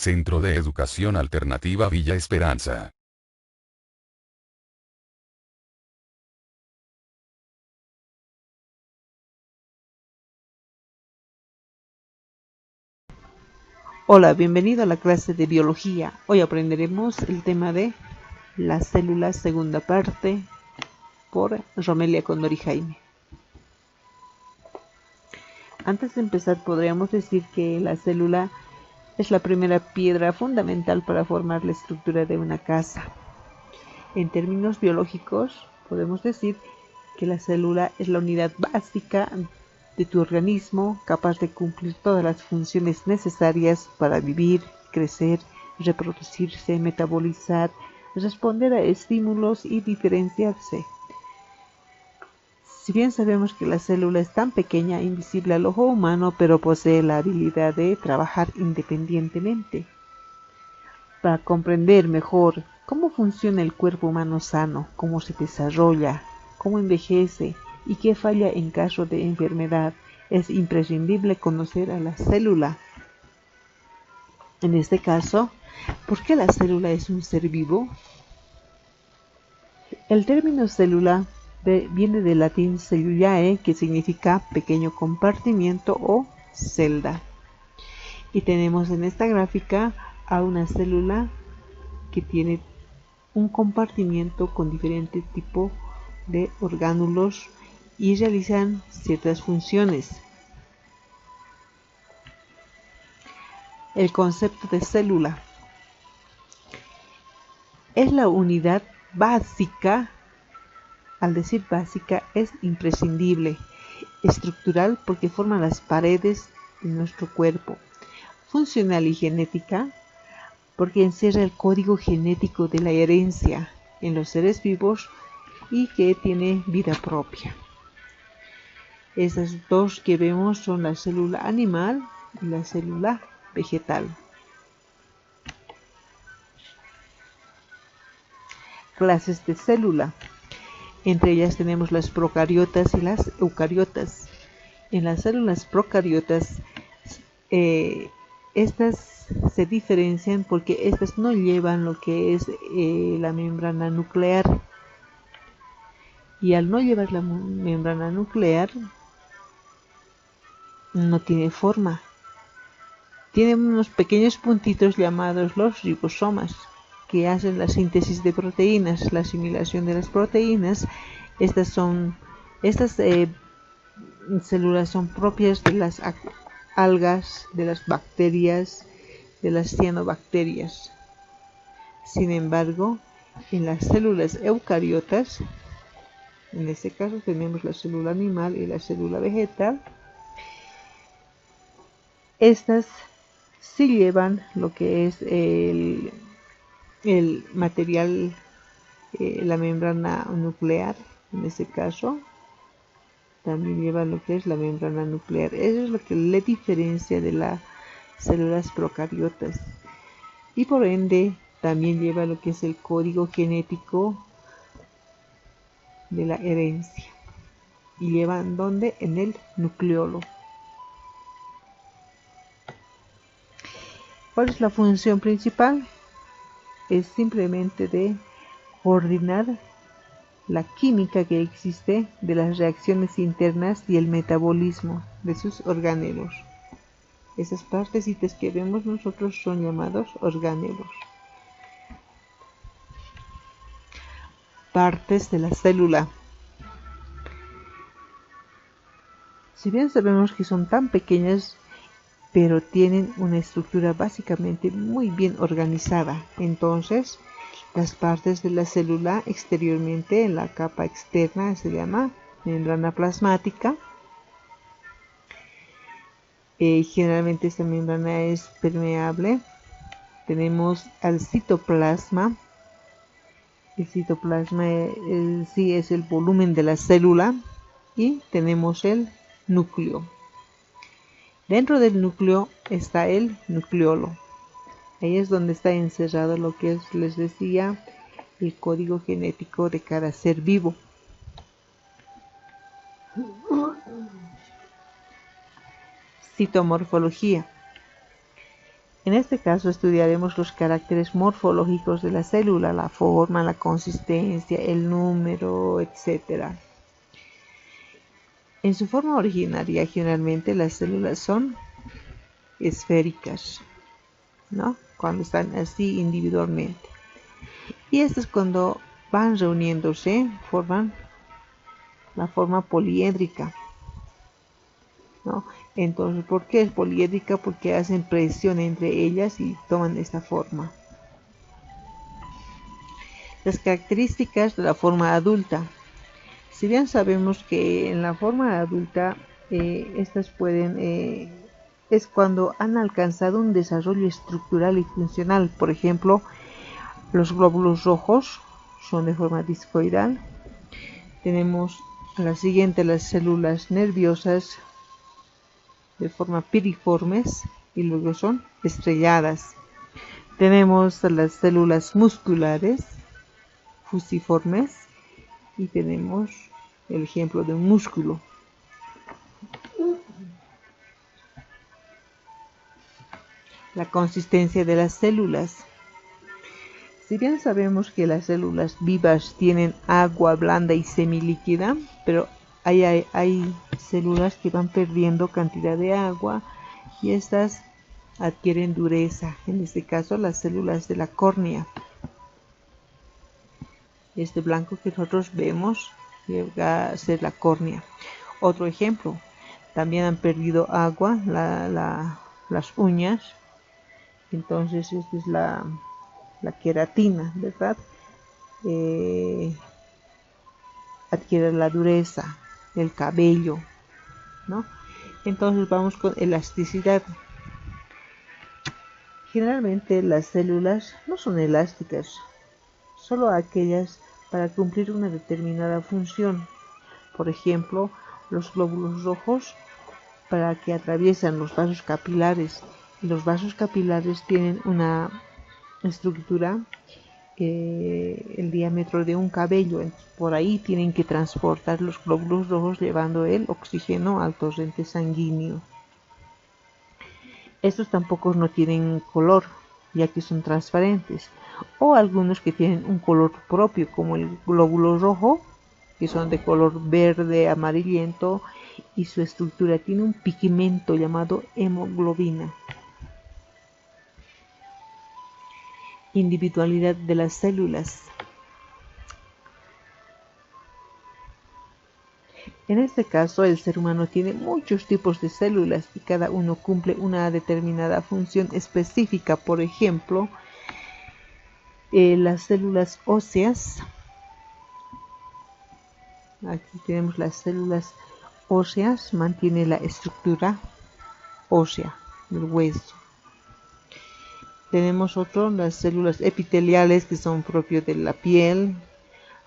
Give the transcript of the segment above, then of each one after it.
Centro de Educación Alternativa Villa Esperanza. Hola, bienvenido a la clase de biología. Hoy aprenderemos el tema de las células, segunda parte, por Romelia Condori Jaime. Antes de empezar, podríamos decir que la célula es la primera piedra fundamental para formar la estructura de una casa. En términos biológicos, podemos decir que la célula es la unidad básica de tu organismo, capaz de cumplir todas las funciones necesarias para vivir, crecer, reproducirse, metabolizar, responder a estímulos y diferenciarse. Si bien sabemos que la célula es tan pequeña e invisible al ojo humano, pero posee la habilidad de trabajar independientemente. Para comprender mejor cómo funciona el cuerpo humano sano, cómo se desarrolla, cómo envejece y qué falla en caso de enfermedad, es imprescindible conocer a la célula. En este caso, ¿por qué la célula es un ser vivo? El término célula viene del latín cellulae, que significa pequeño compartimiento o celda. Y tenemos en esta gráfica a una célula que tiene un compartimiento con diferente tipo de orgánulos y realizan ciertas funciones. El concepto de célula es la unidad básica. Al decir básica, es imprescindible, estructural porque forma las paredes de nuestro cuerpo, funcional y genética porque encierra el código genético de la herencia en los seres vivos y que tiene vida propia. Esas dos que vemos son la célula animal y la célula vegetal. Clases de célula. Entre ellas tenemos las procariotas y las eucariotas. En las células procariotas, estas se diferencian porque estas no llevan lo que es la membrana nuclear. Y al no llevar la membrana nuclear, no tiene forma. Tiene unos pequeños puntitos llamados los ribosomas, que hacen la síntesis de proteínas, la asimilación de las proteínas. Estas células son propias de las algas, de las bacterias, de las cianobacterias. Sin embargo, en las células eucariotas, en este caso tenemos la célula animal y la célula vegetal, estas sí llevan lo que es el material, la membrana nuclear. En este caso también lleva lo que es la membrana nuclear. Eso es lo que le diferencia de las células procariotas, y por ende también lleva lo que es el código genético de la herencia, y llevan ¿dónde? En el nucleolo. ¿Cuál es la función principal? Es simplemente de coordinar la química que existe de las reacciones internas y el metabolismo de sus organelos. Esas partecitas que vemos nosotros son llamados organelos. Partes de la célula. Si bien sabemos que son tan pequeñas, pero tienen una estructura básicamente muy bien organizada, entonces las partes de la célula exteriormente en la capa externa se llama membrana plasmática. Generalmente esta membrana es permeable. Tenemos al citoplasma. El citoplasma sí es el volumen de la célula, y tenemos el núcleo. Dentro del núcleo está el nucleolo. Ahí es donde está encerrado lo que les decía, el código genético de cada ser vivo. Citomorfología. En este caso estudiaremos los caracteres morfológicos de la célula, la forma, la consistencia, el número, etc. En su forma originaria, generalmente las células son esféricas, ¿no? Cuando están así individualmente. Y estas cuando van reuniéndose forman la forma poliédrica, ¿no? Entonces, ¿por qué es poliédrica? Porque hacen presión entre ellas y toman esta forma. Las características de la forma adulta. Si bien sabemos que en la forma adulta estas es cuando han alcanzado un desarrollo estructural y funcional. Por ejemplo, los glóbulos rojos son de forma discoidal. Tenemos a la siguiente las células nerviosas de forma piriformes y luego son estrelladas. Tenemos las células musculares fusiformes y tenemos el ejemplo de un músculo. La consistencia de las células. Si bien sabemos que las células vivas tienen agua blanda y semilíquida, pero hay células que van perdiendo cantidad de agua y estas adquieren dureza, en este caso las células de la córnea. Este blanco que nosotros vemos llega a ser la córnea. Otro ejemplo, también han perdido agua las uñas, entonces esta es la queratina, ¿verdad? Adquiere la dureza, el cabello, ¿no? Entonces vamos con elasticidad. Generalmente las células no son elásticas, solo aquellas para cumplir una determinada función. Por ejemplo, los glóbulos rojos para que atraviesan los vasos capilares. Y los vasos capilares tienen una estructura el diámetro de un cabello. Entonces, por ahí tienen que transportar los glóbulos rojos llevando el oxígeno al torrente sanguíneo. Estos tampoco no tienen color, ya que son transparentes, o algunos que tienen un color propio, como el glóbulo rojo, que son de color verde amarillento, y su estructura tiene un pigmento llamado hemoglobina. Individualidad de las células. En este caso, el ser humano tiene muchos tipos de células y cada uno cumple una determinada función específica. Por ejemplo, las células óseas. Aquí tenemos las células óseas, mantiene la estructura ósea del hueso. Tenemos las células epiteliales, que son propios de la piel,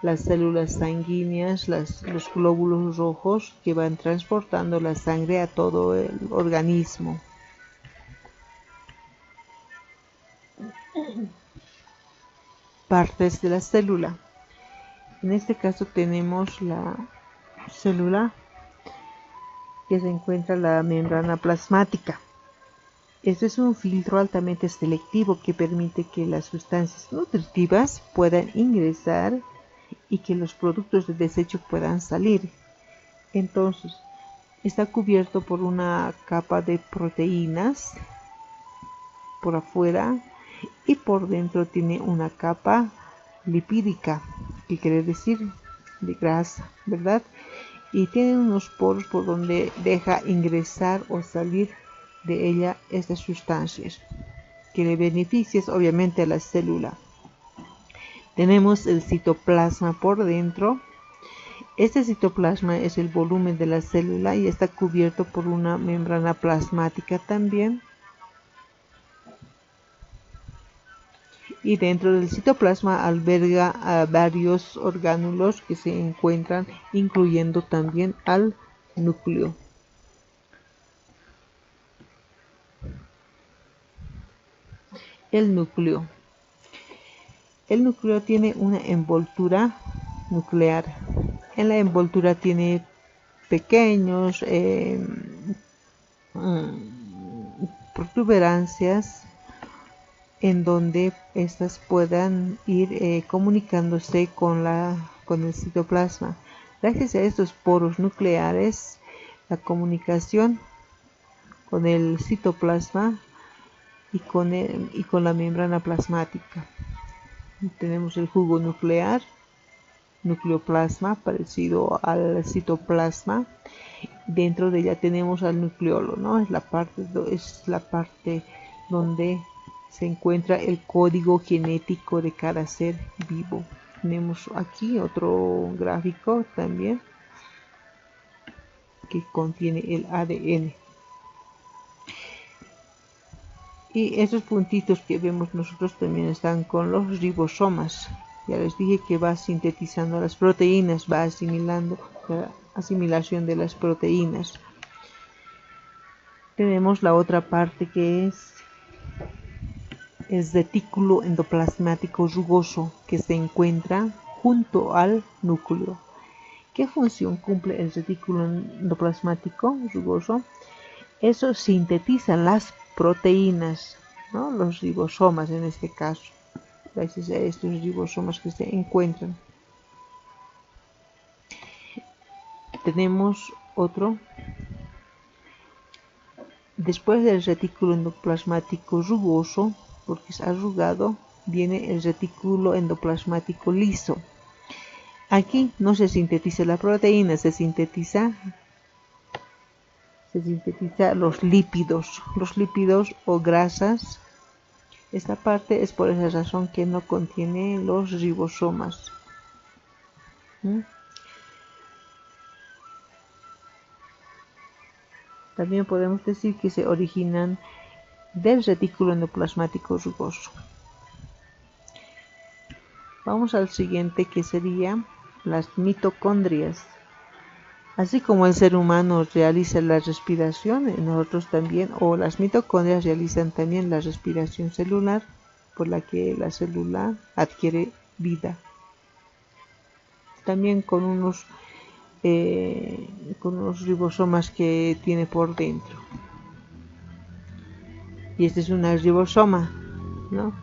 las células sanguíneas, los glóbulos rojos que van transportando la sangre a todo el organismo. Partes de la célula. En este caso tenemos la célula que se encuentra en la membrana plasmática. Este es un filtro altamente selectivo que permite que las sustancias nutritivas puedan ingresar y que los productos de desecho puedan salir. Entonces, está cubierto por una capa de proteínas por afuera y por dentro tiene una capa lipídica, que quiere decir de grasa, ¿verdad? Y tiene unos poros por donde deja ingresar o salir de ella estas sustancias que le benefician obviamente a la célula. Tenemos el citoplasma por dentro. Este citoplasma es el volumen de la célula y está cubierto por una membrana plasmática también. Y dentro del citoplasma alberga a varios orgánulos que se encuentran, incluyendo también al núcleo. El núcleo. El núcleo tiene una envoltura nuclear. En la envoltura tiene pequeños protuberancias en donde estas puedan ir comunicándose con el citoplasma. Gracias a estos poros nucleares, la comunicación con el citoplasma y con la membrana plasmática. Tenemos el jugo nuclear, nucleoplasma, parecido al citoplasma. Dentro de ella tenemos al nucleolo, ¿no? Es la parte donde se encuentra el código genético de cada ser vivo. Tenemos aquí otro gráfico también que contiene el ADN. Y esos puntitos que vemos nosotros también están con los ribosomas. Ya les dije que va sintetizando las proteínas, va asimilando la asimilación de las proteínas. Tenemos la otra parte que es el retículo endoplasmático rugoso, que se encuentra junto al núcleo. ¿Qué función cumple el retículo endoplasmático rugoso? Eso sintetiza las proteínas, ¿no? Los ribosomas en este caso, gracias a estos ribosomas que se encuentran. Tenemos otro. Después del retículo endoplasmático rugoso, porque es arrugado, viene el retículo endoplasmático liso. Aquí no se sintetiza la proteína, se sintetiza los lípidos o grasas. Esta parte es por esa razón que no contiene los ribosomas. También podemos decir que se originan del retículo endoplasmático rugoso. Vamos al siguiente, que sería las mitocondrias. Así como el ser humano realiza la respiración, nosotros también, o las mitocondrias realizan también la respiración celular, por la que la célula adquiere vida. También con unos ribosomas que tiene por dentro. Y este es una ribosoma, ¿no?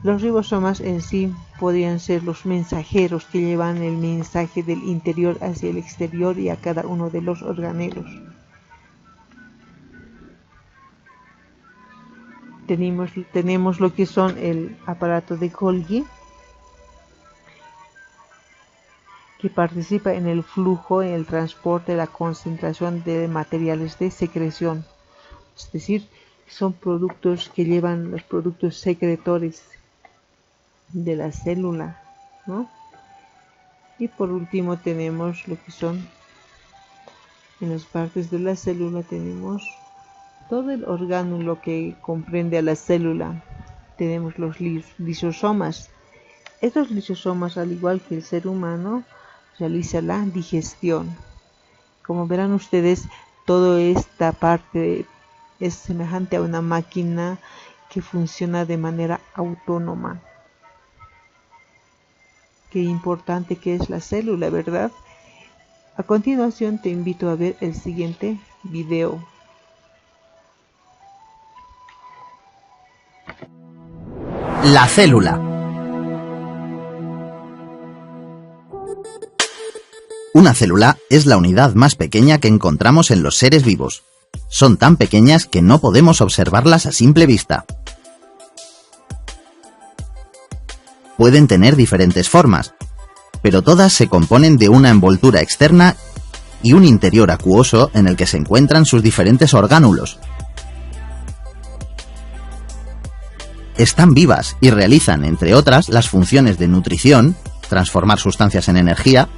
Los ribosomas en sí podrían ser los mensajeros que llevan el mensaje del interior hacia el exterior y a cada uno de los organelos. Tenemos lo que son el aparato de Golgi, que participa en el flujo, en el transporte, la concentración de materiales de secreción. Es decir, son productos que llevan los productos secretores de la célula, ¿no? Y por último tenemos lo que son, en las partes de la célula tenemos todo el orgánulo que comprende a la célula. Tenemos los lisosomas. Estos lisosomas, al igual que el ser humano, realiza la digestión. Como verán ustedes, toda esta parte es semejante a una máquina que funciona de manera autónoma. Qué importante que es la célula, ¿verdad? A continuación te invito a ver el siguiente video. La célula. Una célula es la unidad más pequeña que encontramos en los seres vivos. Son tan pequeñas que no podemos observarlas a simple vista. Pueden tener diferentes formas, pero todas se componen de una envoltura externa y un interior acuoso en el que se encuentran sus diferentes orgánulos. Están vivas y realizan, entre otras, las funciones de nutrición, transformar sustancias en energía,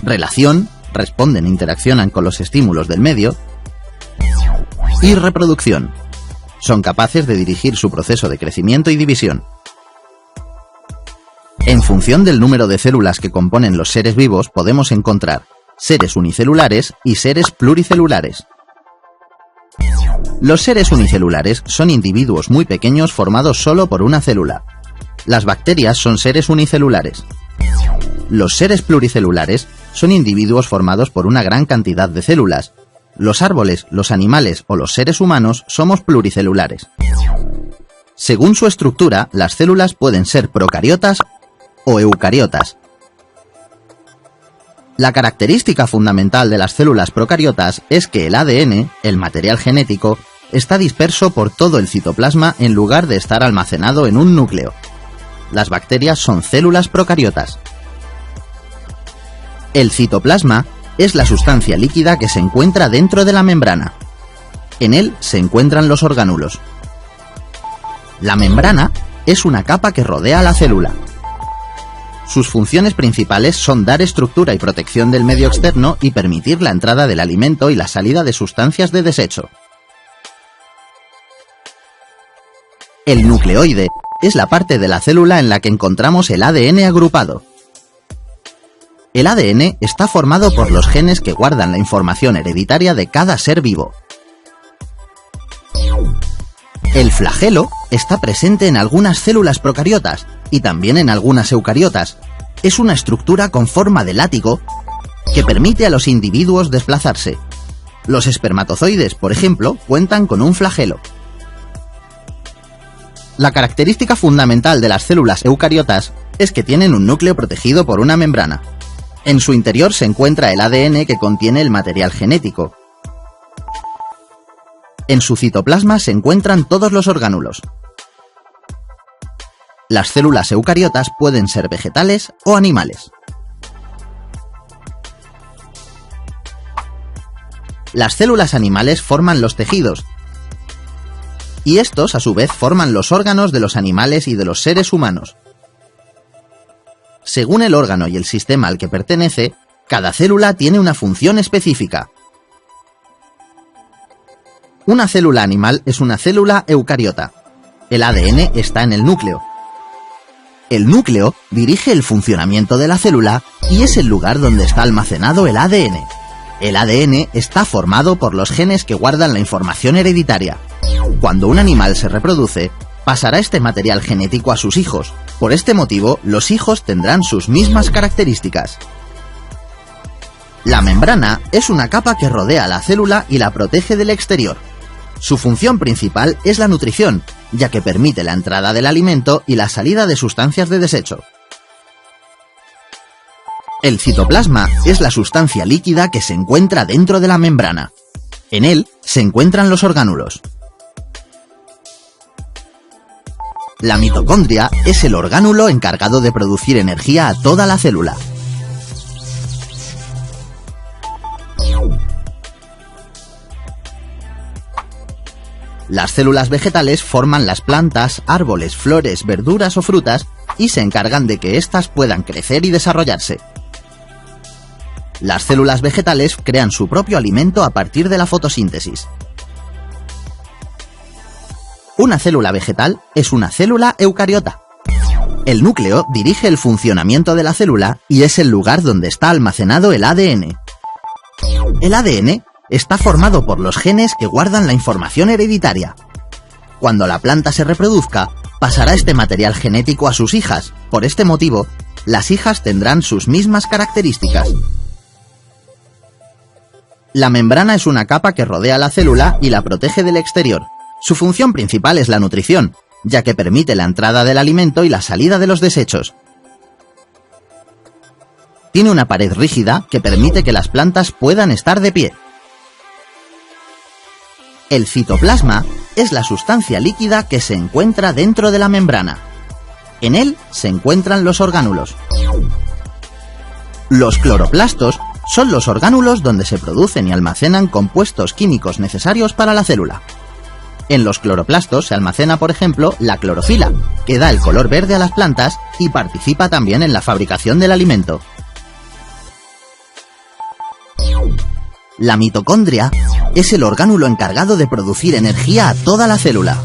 relación, responden e interaccionan con los estímulos del medio, y reproducción. Son capaces de dirigir su proceso de crecimiento y división. En función del número de células que componen los seres vivos, podemos encontrar seres unicelulares y seres pluricelulares. Los seres unicelulares son individuos muy pequeños formados solo por una célula. Las bacterias son seres unicelulares. Los seres pluricelulares son individuos formados por una gran cantidad de células. Los árboles, los animales o los seres humanos somos pluricelulares. Según su estructura, las células pueden ser procariotas o eucariotas. La característica fundamental de las células procariotas es que el ADN, el material genético, está disperso por todo el citoplasma en lugar de estar almacenado en un núcleo. Las bacterias son células procariotas. El citoplasma es la sustancia líquida que se encuentra dentro de la membrana. En él se encuentran los orgánulos. La membrana es una capa que rodea a la célula. Sus funciones principales son dar estructura y protección del medio externo y permitir la entrada del alimento y la salida de sustancias de desecho. El nucleoide es la parte de la célula en la que encontramos el ADN agrupado. El ADN está formado por los genes que guardan la información hereditaria de cada ser vivo. El flagelo está presente en algunas células procariotas y también en algunas eucariotas. Es una estructura con forma de látigo que permite a los individuos desplazarse. Los espermatozoides, por ejemplo, cuentan con un flagelo. La característica fundamental de las células eucariotas es que tienen un núcleo protegido por una membrana. En su interior se encuentra el ADN que contiene el material genético. En su citoplasma se encuentran todos los orgánulos. Las células eucariotas pueden ser vegetales o animales. Las células animales forman los tejidos, y estos a su vez forman los órganos de los animales y de los seres humanos. Según el órgano y el sistema al que pertenece, cada célula tiene una función específica. Una célula animal es una célula eucariota. El ADN está en el núcleo. El núcleo dirige el funcionamiento de la célula y es el lugar donde está almacenado el ADN. El ADN está formado por los genes que guardan la información hereditaria. Cuando un animal se reproduce, pasará este material genético a sus hijos. Por este motivo, los hijos tendrán sus mismas características. La membrana es una capa que rodea a la célula y la protege del exterior. Su función principal es la nutrición, ya que permite la entrada del alimento y la salida de sustancias de desecho. El citoplasma es la sustancia líquida que se encuentra dentro de la membrana. En él se encuentran los orgánulos. La mitocondria es el orgánulo encargado de producir energía a toda la célula. Las células vegetales forman las plantas, árboles, flores, verduras o frutas y se encargan de que éstas puedan crecer y desarrollarse. Las células vegetales crean su propio alimento a partir de la fotosíntesis. Una célula vegetal es una célula eucariota. El núcleo dirige el funcionamiento de la célula y es el lugar donde está almacenado el ADN. El ADN está formado por los genes que guardan la información hereditaria. Cuando la planta se reproduzca, pasará este material genético a sus hijas. Por este motivo, las hijas tendrán sus mismas características. La membrana es una capa que rodea la célula y la protege del exterior. Su función principal es la nutrición, ya que permite la entrada del alimento y la salida de los desechos. Tiene una pared rígida que permite que las plantas puedan estar de pie. El citoplasma es la sustancia líquida que se encuentra dentro de la membrana. En él se encuentran los orgánulos. Los cloroplastos son los orgánulos donde se producen y almacenan compuestos químicos necesarios para la célula. En los cloroplastos se almacena, por ejemplo, la clorofila, que da el color verde a las plantas y participa también en la fabricación del alimento. La mitocondria es el orgánulo encargado de producir energía a toda la célula.